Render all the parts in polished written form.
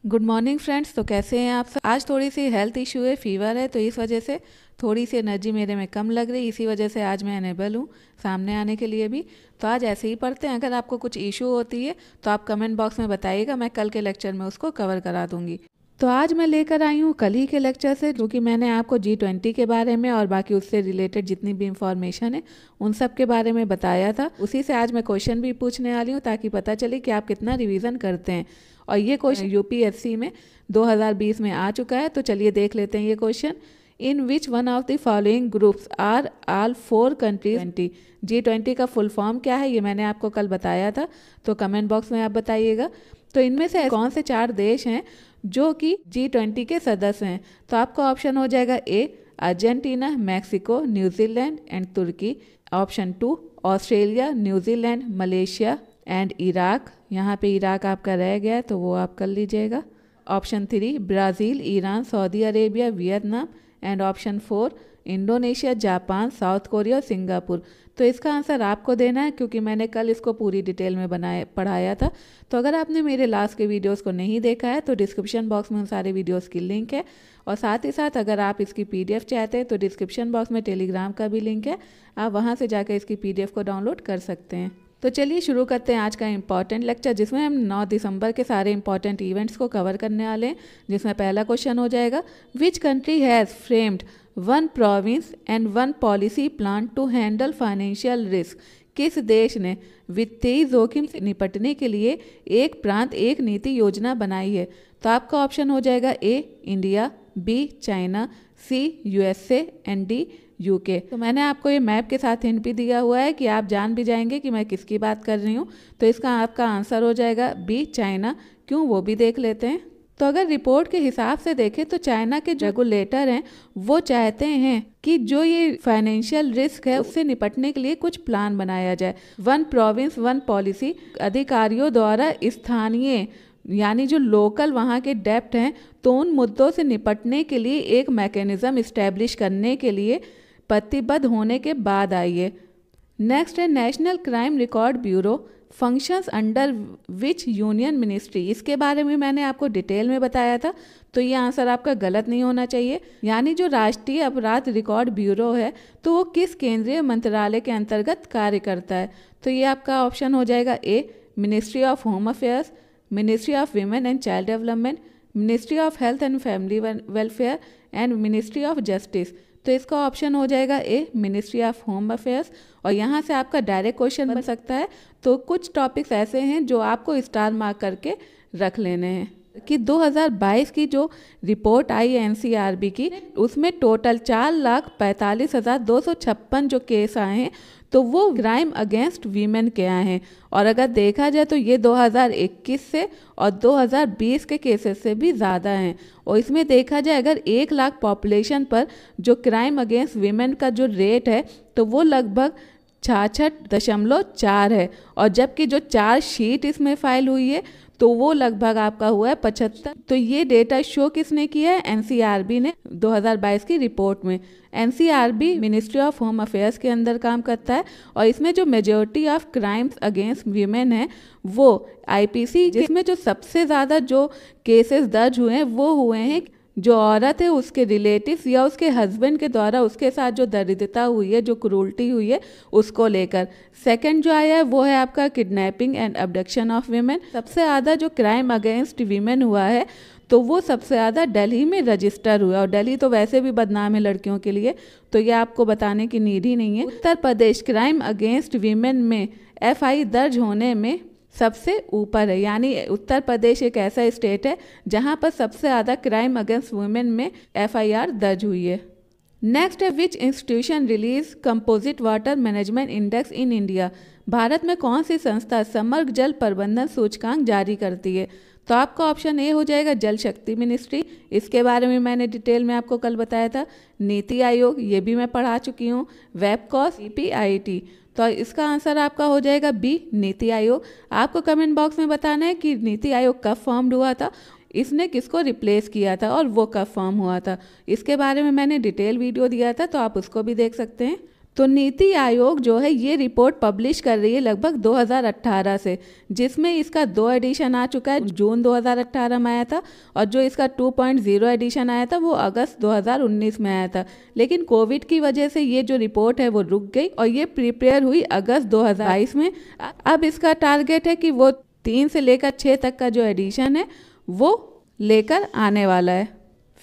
Good morning friends. तो कैसे हैं आप सब। आज थोड़ी सी हेल्थ इशू है, फीवर है, तो इस वजह से थोड़ी सी एनर्जी मेरे में कम लग रही, इसी वजह से आज मैं अनेबल हूँ सामने आने के लिए भी। तो आज ऐसे ही पढ़ते हैं। अगर आपको कुछ इशू होती है तो आप कमेंट बॉक्स में बताइएगा, मैं कल के लेक्चर में उसको कवर करा दूंगी। तो आज मैं लेकर आई हूँ कल ही के लेक्चर से, जो कि मैंने आपको G20 के बारे में और बाकी उससे रिलेटेड जितनी भी इंफॉर्मेशन है उन सब के बारे में बताया था। उसी से आज मैं क्वेश्चन भी पूछने वाली हूँ ताकि पता चले कि आप कितना रिवीजन करते हैं। और ये क्वेश्चन यूपीएससी में 2020 में आ चुका है। तो चलिए देख लेते हैं ये question. In which one of the following groups are all 4 countries. G20 का फुल फॉर्म क्या है ये मैंने आपको कल बताया था, तो कमेंट बॉक्स में आप बताइएगा। तो इनमें से कौन से 4 देश हैं जो कि G20 के सदस्य हैं। तो आपका ऑप्शन हो जाएगा A Argentina, Mexico, New Zealand and Turkey. Option 2 Australia, New Zealand, Malaysia and Iraq. यहाँ पे इराक आपका रह गया है तो वो आप कर लीजिएगा। Option 3 Brazil, Iran, Saudi Arabia, Vietnam and option 4 Indonesia, Japan, south Korea और सिंगापुर। तो इसका आंसर आपको देना है, क्योंकि मैंने कल इसको पूरी डिटेल में पढ़ाया था। तो अगर आपने मेरे लास्ट के वीडियोस को नहीं देखा है तो डिस्क्रिप्शन बॉक्स में उन सारे वीडियोस की लिंक है। और साथ ही साथ अगर आप इसकी PDF चाहते हैं तो डिस्क्रिप्शन बॉक्स में टेलीग्राम का भी लिंक है, आप वहाँ से जाकर इसकी PDF को डाउनलोड कर सकते हैं। तो चलिए शुरू करते हैं आज का इम्पॉर्टेंट लेक्चर, जिसमें हम 9 दिसंबर के सारे इंपॉर्टेंट इवेंट्स को कवर करने वाले हैं। जिसमें पहला क्वेश्चन हो जाएगा, which country has framed 1 province and 1 policy plan to handle financial risk. किस देश ने वित्तीय जोखिम से निपटने के लिए एक प्रांत एक नीति योजना बनाई है। तो आपका ऑप्शन हो जाएगा A India, B China, C USA and D UK। तो मैंने आपको ये मैप के साथ हिंट भी दिया हुआ है कि आप जान भी जाएंगे कि मैं किसकी बात कर रही हूँ। तो इसका आपका आंसर हो जाएगा बी चाइना। क्यों, वो भी देख लेते हैं। तो अगर रिपोर्ट के हिसाब से देखें तो चाइना के जो रेगुलेटर हैं वो चाहते हैं कि जो ये फाइनेंशियल रिस्क है उससे निपटने के लिए कुछ प्लान बनाया जाए। 1 प्रोविंस 1 पॉलिसी, अधिकारियों द्वारा स्थानीय यानी जो लोकल वहाँ के डेप्ट हैं तो उन मुद्दों से निपटने के लिए एक मैकेनिज्म इस्टेब्लिश करने के लिए प्रतिबद्ध होने के बाद आई है। नेक्स्ट है national crime record bureau functions under which union ministry. इसके बारे में मैंने आपको डिटेल में बताया था, तो ये आंसर आपका गलत नहीं होना चाहिए। यानी जो राष्ट्रीय अपराध रिकॉर्ड ब्यूरो है तो वो किस केंद्रीय मंत्रालय के अंतर्गत कार्य करता है। तो ये आपका ऑप्शन हो जाएगा A ministry of home affairs, ministry of women and child development, ministry of health and family welfare and ministry of justice. तो इसका ऑप्शन हो जाएगा A ministry of home affairs. और यहाँ से आपका डायरेक्ट क्वेश्चन बन सकता है। तो कुछ टॉपिक्स ऐसे हैं जो आपको स्टार मार्क करके रख लेने हैं कि 2022 की जो रिपोर्ट आई है NCRB की, उसमें टोटल 4,45,256 जो केस आए हैं तो वो क्राइम अगेंस्ट वीमेन के आए हैं। और अगर देखा जाए तो ये 2021 से और 2020 के केसेस से भी ज़्यादा हैं। और इसमें देखा जाए अगर 1 लाख पॉपुलेशन पर जो क्राइम अगेंस्ट वीमेन का जो रेट है तो वो लगभग 66.4 है। और जबकि जो 4 शीट इसमें फाइल हुई है तो वो लगभग आपका हुआ है 75। तो ये डेटा शो किसने किया है, NCRB ने 2022 की रिपोर्ट में। NCRB ministry of home affairs के अंदर काम करता है और इसमें जो majority of crimes against women है वो IPC, जिसमें जो सबसे ज़्यादा जो केसेस दर्ज हुए हैं वो हुए हैं जो औरत है उसके रिलेटिव्स या उसके हस्बैंड के द्वारा उसके साथ जो दरिद्रता हुई है, जो क्रूरटी हुई है उसको लेकर। सेकंड जो आया है वो है आपका kidnapping and abduction of women. सबसे ज़्यादा जो क्राइम अगेंस्ट वीमेन हुआ है तो वो सबसे ज़्यादा दिल्ली में रजिस्टर हुआ। और दिल्ली तो वैसे भी बदनाम है लड़कियों के लिए, तो ये आपको बताने की नीड ही नहीं है। Uttar Pradesh crime against women में FI दर्ज होने में सबसे ऊपर है। यानी उत्तर प्रदेश एक ऐसा स्टेट है जहां पर सबसे ज़्यादा क्राइम अगेंस्ट वुमेन में FIR दर्ज हुई है। नेक्स्ट है विच institution release composite water management index in India. Bharat में कौन सी संस्था समग्र जल प्रबंधन सूचकांक जारी करती है। तो आपका ऑप्शन ए हो जाएगा जल शक्ति मिनिस्ट्री। इसके बारे में मैंने डिटेल में आपको कल बताया था। नीति आयोग, ये भी मैं पढ़ा चुकी हूँ। वेबकॉस, CPIT। तो इसका आंसर आपका हो जाएगा बी नीति आयोग। आपको कमेंट बॉक्स में बताना है कि नीति आयोग कब फॉर्म्ड हुआ था, इसने किसको रिप्लेस किया था और वो कब फॉर्म हुआ था। इसके बारे में मैंने डिटेल वीडियो दिया था तो आप उसको भी देख सकते हैं। तो नीति आयोग जो है ये रिपोर्ट पब्लिश कर रही है लगभग 2018 से, जिसमें इसका 2 एडिशन आ चुका है, जून 2018 में आया था, और जो इसका 2.0 एडिशन आया था वो अगस्त 2019 में आया था। लेकिन कोविड की वजह से ये जो रिपोर्ट है वो रुक गई और ये प्रिपेयर हुई अगस्त 2022 में। अब इसका टारगेट है कि वो 3 से लेकर 6 तक का जो एडिशन है वो लेकर आने वाला है।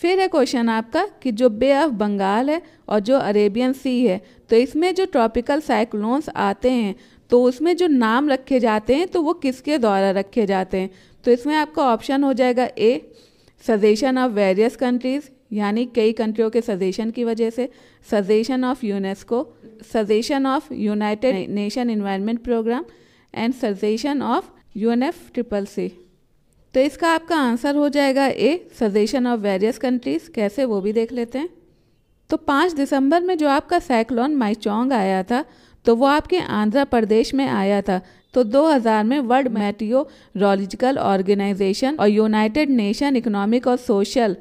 फिर है क्वेश्चन आपका कि जो बे ऑफ बंगाल है और जो अरेबियन सी है, तो इसमें जो ट्रॉपिकल साइक्लोन्स आते हैं तो उसमें जो नाम रखे जाते हैं तो वो किसके द्वारा रखे जाते हैं। तो इसमें आपका ऑप्शन हो जाएगा A, suggestion of various countries, यानी कई कंट्रियों के सजेशन की वजह से, suggestion of UNESCO, suggestion of United Nation Environment Programme and suggestion of UNFCCC। तो इसका आपका आंसर हो जाएगा A, suggestion of various countries. कैसे वो भी देख लेते हैं। तो 5 दिसंबर में जो आपका साइक्लोन माइचोंग आया था तो वो आपके आंध्र प्रदेश में आया था। तो 2000 में वर्ल्ड मेट्रोलॉजिकल ऑर्गेनाइजेशन और यूनाइटेड नेशन इकोनॉमिक और सोशल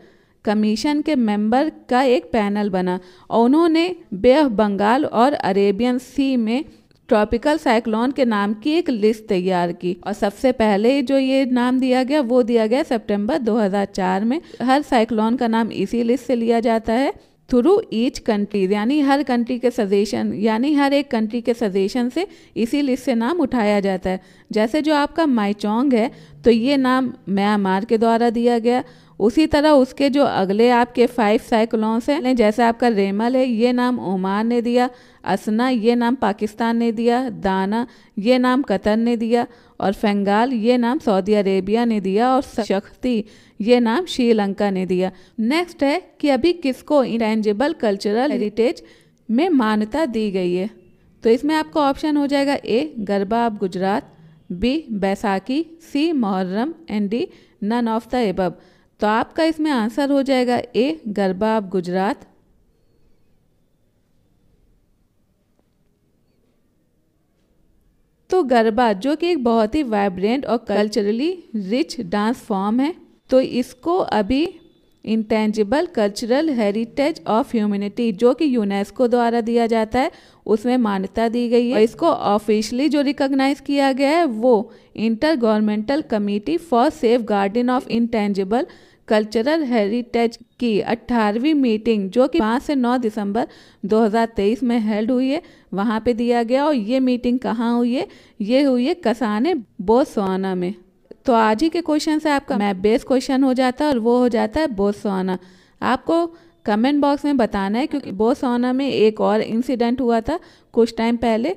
कमीशन के मेंबर का एक पैनल बना और उन्होंने बे ऑफ बंगाल और अरेबियन सी में ट्रॉपिकल साइक्लोन के नाम की एक लिस्ट तैयार की। और सबसे पहले जो ये नाम दिया गया वो दिया गया सितंबर 2004 में। हर साइक्लोन का नाम इसी लिस्ट से लिया जाता है थ्रू ईच कंट्री, यानी हर कंट्री के सजेशन, यानी हर एक कंट्री के सजेशन से इसी लिस्ट से नाम उठाया जाता है। जैसे जो आपका माइचोंग है तो ये नाम म्यांमार के द्वारा दिया गया। उसी तरह उसके जो अगले आपके 5 साइक्लोन्स हैं, जैसे आपका रेमल है ये नाम ओमान ने दिया, असना ये नाम पाकिस्तान ने दिया, दाना ये नाम कतर ने दिया, और फंगाल ये नाम सऊदी अरेबिया ने दिया, और शक्ति ये नाम श्रीलंका ने दिया। नेक्स्ट है कि अभी किसको इंटेंजिबल कल्चरल हेरिटेज में मान्यता दी गई है। तो इसमें आपका ऑप्शन हो जाएगा A, Garba of Gujarat, B, Baisakhi, C, Muharram, and D, none of the above. तो आपका इसमें आंसर हो जाएगा ए, गरबा ऑफ गुजरात। तो गरबा जो कि एक बहुत ही वाइब्रेंट और कल्चरली रिच डांस फॉर्म है, तो इसको अभी intangible cultural heritage of humanity जो कि यूनेस्को द्वारा दिया जाता है उसमें मान्यता दी गई है। और इसको ऑफिशियली जो रिकॉग्नाइज किया गया है वो intergovernmental committee for safeguarding of intangible cultural heritage की 18वीं मीटिंग जो कि 5 से 9 दिसंबर 2023 में हेल्ड हुई है, वहाँ पे दिया गया। और ये मीटिंग कहाँ हुई है? ये हुई है कसाने, बोत्सवाना में। तो आज ही के क्वेश्चन से आपका मैप बेस्ड क्वेश्चन हो जाता है और वो हो जाता है बोत्सवाना। आपको कमेंट बॉक्स में बताना है क्योंकि बोत्सवाना में एक और इंसिडेंट हुआ था कुछ टाइम पहले,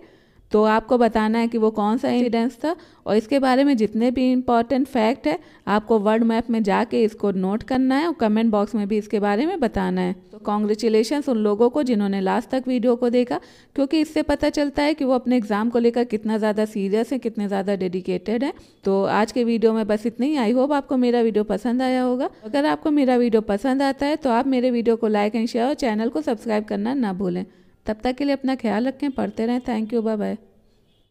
तो आपको बताना है कि वो कौन सा इंसिडेंट था। और इसके बारे में जितने भी इम्पॉर्टेंट फैक्ट है आपको वर्ल्ड मैप में जाके इसको नोट करना है और कमेंट बॉक्स में भी इसके बारे में बताना है। तो कॉन्ग्रेचुलेशंस उन लोगों को जिन्होंने लास्ट तक वीडियो को देखा, क्योंकि इससे पता चलता है कि वो अपने एग्जाम को लेकर कितना ज़्यादा सीरियस है, कितने ज़्यादा डेडिकेटेड है। तो आज के वीडियो में बस इतना ही। आई होप आपको मेरा वीडियो पसंद आया होगा। अगर आपको मेरा वीडियो पसंद आता है तो आप मेरे वीडियो को लाइक एंड शेयर और चैनल को सब्सक्राइब करना ना भूलें। तब तक के लिए अपना ख्याल रखें, पढ़ते रहें। Thank you, bye bye.